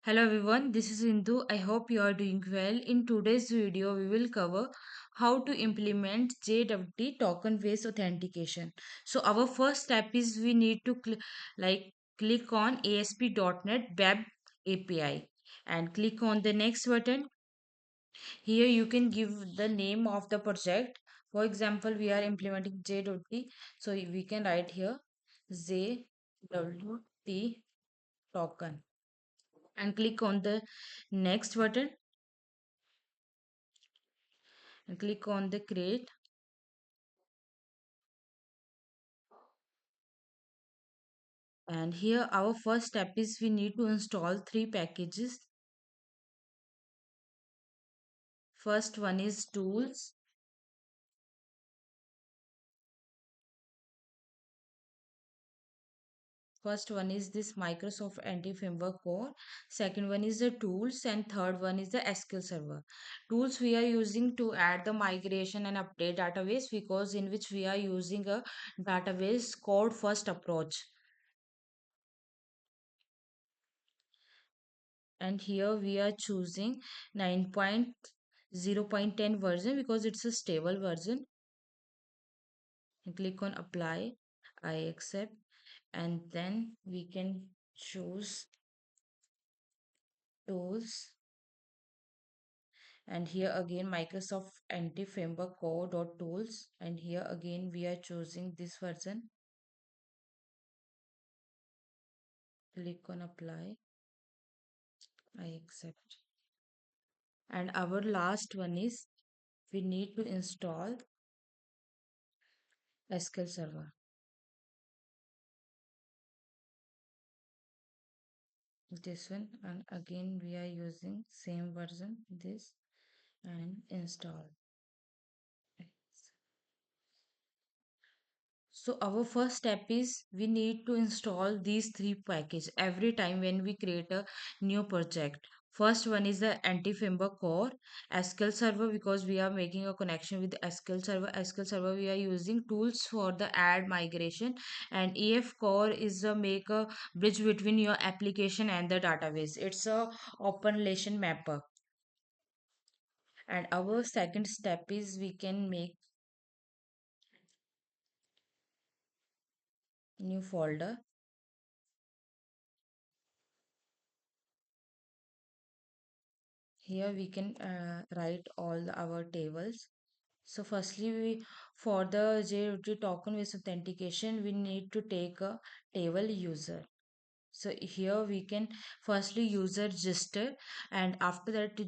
Hello everyone, this is Indu. I hope you are doing well. In today's video, we will cover how to implement JWT token based authentication. So our first step is we need to click on ASP.NET Web API and click on the next button. Here you can give the name of the project. For example, we are implementing JWT, so we can write here JWT token and click on the next button and click on the create. And here our first step is we need to install three packages. First one is tools. First one is this Microsoft Anti-Framework Core. Second one is the tools, and third one is the SQL Server. Tools we are using to add the migration and update database, because in which we are using a database code first approach. And here we are choosing 9.0.10 version because it's a stable version. And click on apply. I accept, and then we can choose tools, and here again Microsoft Anti Framework Core dot tools, and here again we are choosing this version. Click on apply. I accept. And our last one is we need to install SQL Server. This one, and again we are using same version, this, and install. So our first step is we need to install these three packages every time when we create a new project. First one is the anti-framework core, SQL Server, because we are making a connection with SQL Server. SQL Server we are using tools for the add migration, and EF core is a make a bridge between your application and the database. It's a open relation mapper. And our second step is we can make new folder. Here we can write all our tables. So firstly, for the JWT token with authentication, we need to take a table user. So here we can firstly user register, and after that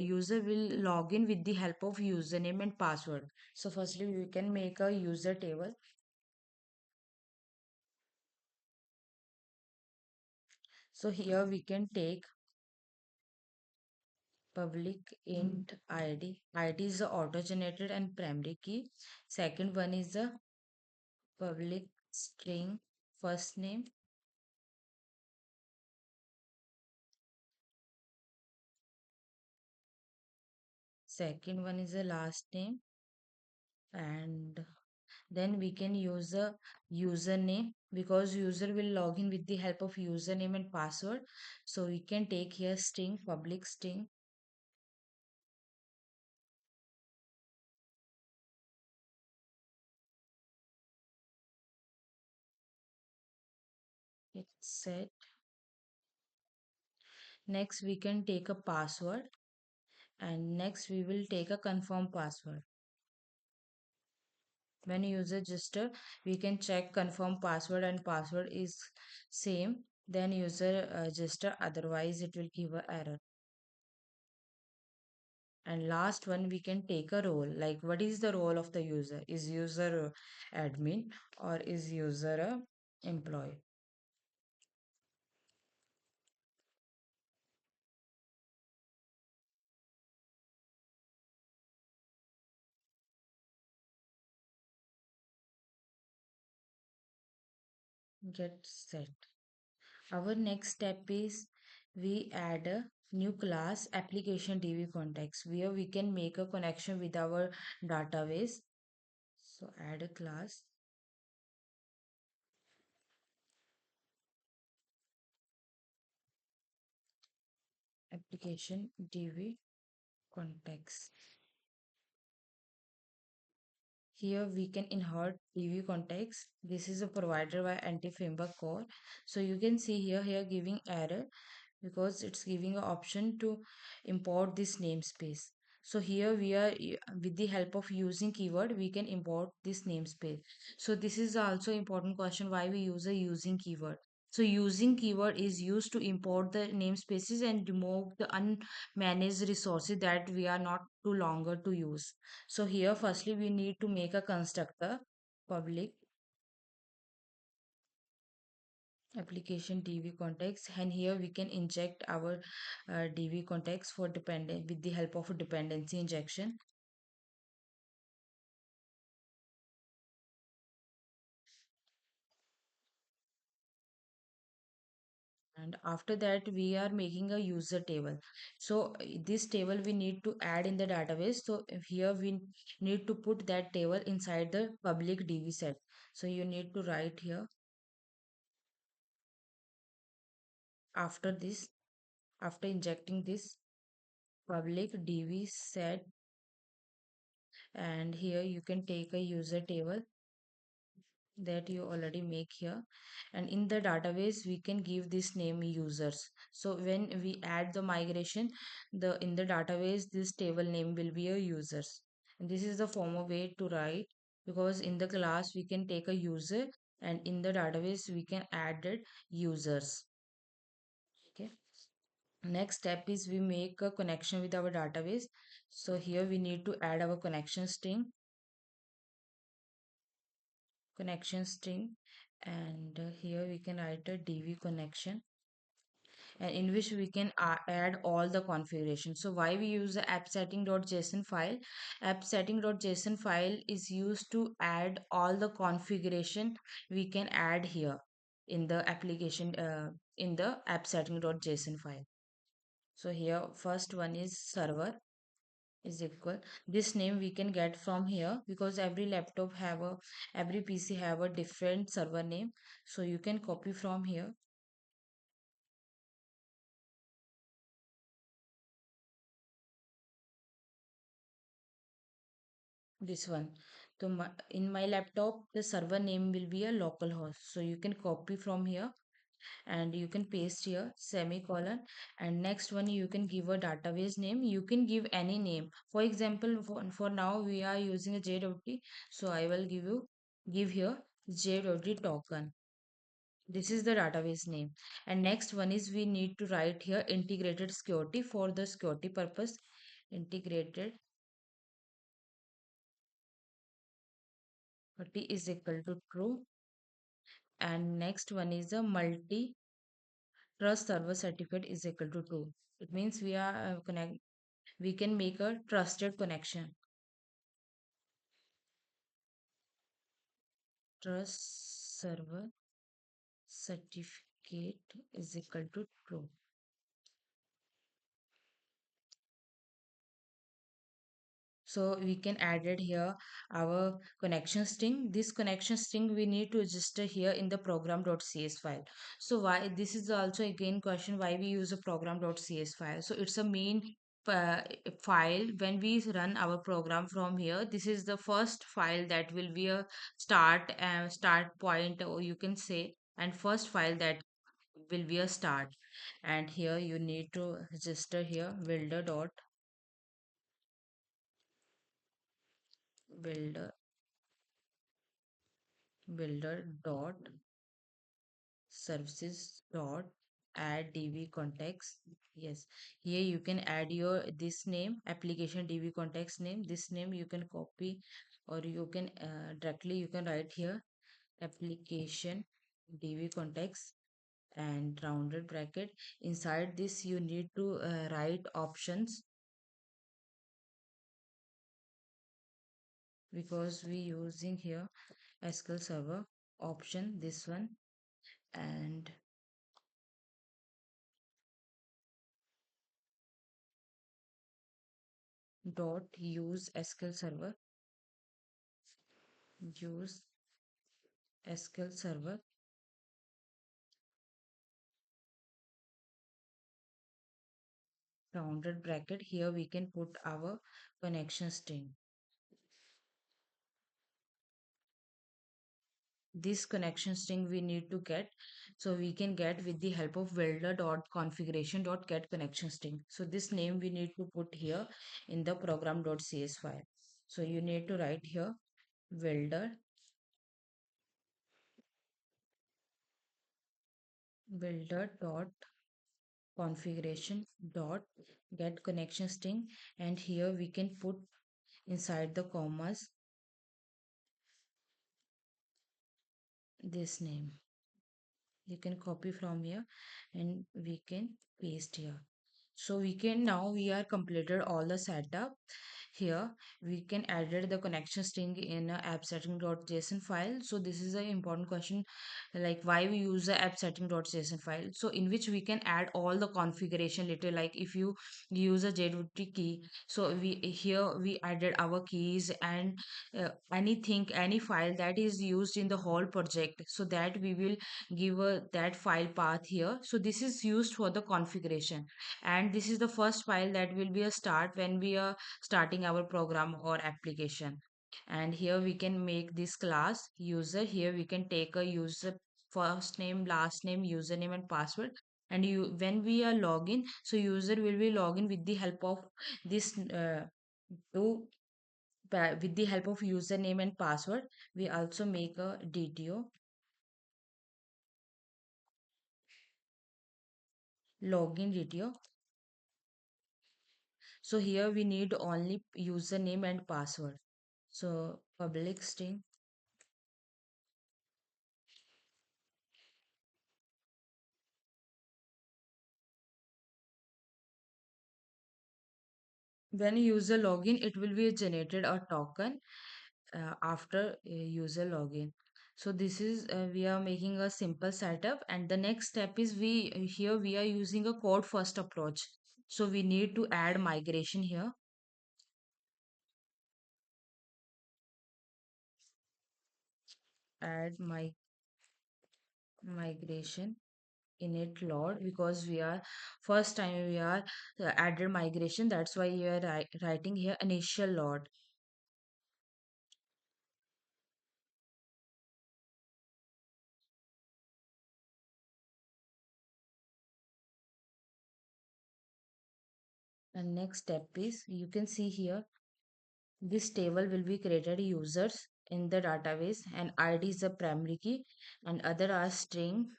user will log in with the help of username and password. So firstly we can make a user table. So here we can take public int id. Id is the auto generated and primary key. Second one is the public string first name. Second one is the last name. And then we can use a username, because user will log in with the help of username and password. So we can take here string, public string. It's set. Next we can take a password, and next we will take a confirm password. When user register, we can check confirm password and password is same, then user register, otherwise it will give a error. And last one, we can take a role, like what is the role of the user? Is user admin, or is user a employee? Get set. Our next step is we add a new class application DB context, where we can make a connection with our database. So add a class. application DB context. Here we can insert DB context. This is a provided by anti-framework core. So you can see here giving error because it's giving an option to import this namespace. So here we are with the help of using keyword we can import this namespace. So this is also important question why we use a using keyword. So using keyword is used to import the namespaces and remove the unmanaged resources that we are not too longer to use. So here firstly we need to make a constructor public application db context, and here we can inject our db context for dependent with the help of a dependency injection. And after that we are making a user table. So this table we need to add in the database. So if here we need to put that table inside the public db set. So you need to write here after this, after injecting this public db set, and here you can take a user table that you already make here, and in the database we can give this name users. So when we add the migration, the in the database this table name will be a users, and this is the formal way to write, because in the class we can take a user and in the database we can add it users. Okay, next step is we make a connection with our database. So here we need to add our connection string, and here we can write a dv connection, and in which we can add all the configuration. So why we use the app setting.json file? App setting.json file is used to add all the configuration we can add here in the application in the app setting.json file. So here first one is server is equal, this name we can get from here because every pc have a different server name. So you can copy from here this one. So in my laptop the server name will be a localhost, so you can copy from here and you can paste here semicolon, and next one you can give a database name, you can give any name. For example, for now we are using a JWT, so I will give here JWT token. This is the database name. And next one is we need to write here integrated security for the security purpose. Integrated security is equal to true. And next one is a multi trust server certificate is equal to true. It means we are we can make a trusted connection. Trust server certificate is equal to true. So we can add it here our connection string. This connection string we need to register here in the program.cs file. So why this is also again question why we use a program.cs file. So it's a main uh, file when we run our program from here. This is the first file that will be a start point, or you can say, and first file that will be a start. And here you need to register here builder builder dot services dot add db context. Yes, here you can add your this name application db context name. This name you can copy, or you can directly you can write here application db context and rounded bracket. Inside this you need to write options, because we using here SQL server option this one, and dot use SQL server, use SQL server, rounded bracket. Here we can put our connection string. This connection string we need to get, so we can get with the help of welder.configuration.get connection string. So this name we need to put here in the program.cs file. So you need to write here welder.configuration.get connection string, and here we can put inside the commas this name. You can copy from here and we can paste here. So we can, now we are completed all the setup. Here we can added the connection string in a app setting.json file. So this is an important question, like why we use the app setting.json file, so in which we can add all the configuration later. Like if you use a JWT key, so we here we added our keys and anything, any file that is used in the whole project, so that we will give that file path here. So this is used for the configuration, and this is the first file that will be a start when we are starting our program or application. And here we can make this class user. Here we can take a user first name, last name, username and password. And you, when we are login, so user will be login with the help of this to with the help of username and password. We also make a DTO, login DTO. So here we need only username and password. So public string. When user login, it will be generated a token after user login. So this is we are making a simple setup, and the next step is we here we are using a code first approach. So we need to add migration here. Add my migration init load, because we are first time we are added migration, that's why you are writing here initial load. And next step is, you can see here, this table will be created users in the database, and id is the primary key and other are string,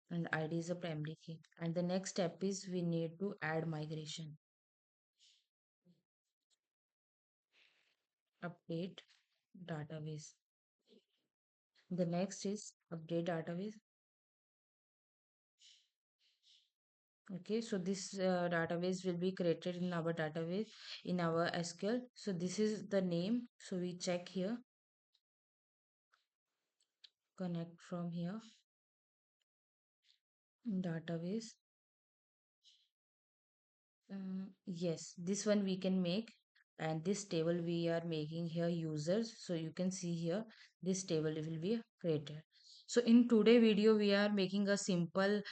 and id is the primary key. And the next step is we need to add migration, update database. The next is update database. Okay, so this database will be created in our database in our SQL. So this is the name. So we check here, connect from here, database. Yes, this one we can make, and this table we are making here users. So you can see here this table will be created. So in today video we are making a simple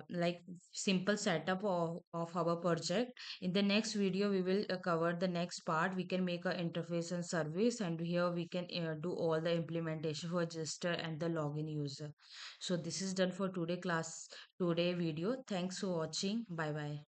like simple setup of our project. In the next video we will cover the next part. We can make a interface and service, and here we can do all the implementation for register and the login user. So this is done for today class, today video. Thanks for watching. Bye bye.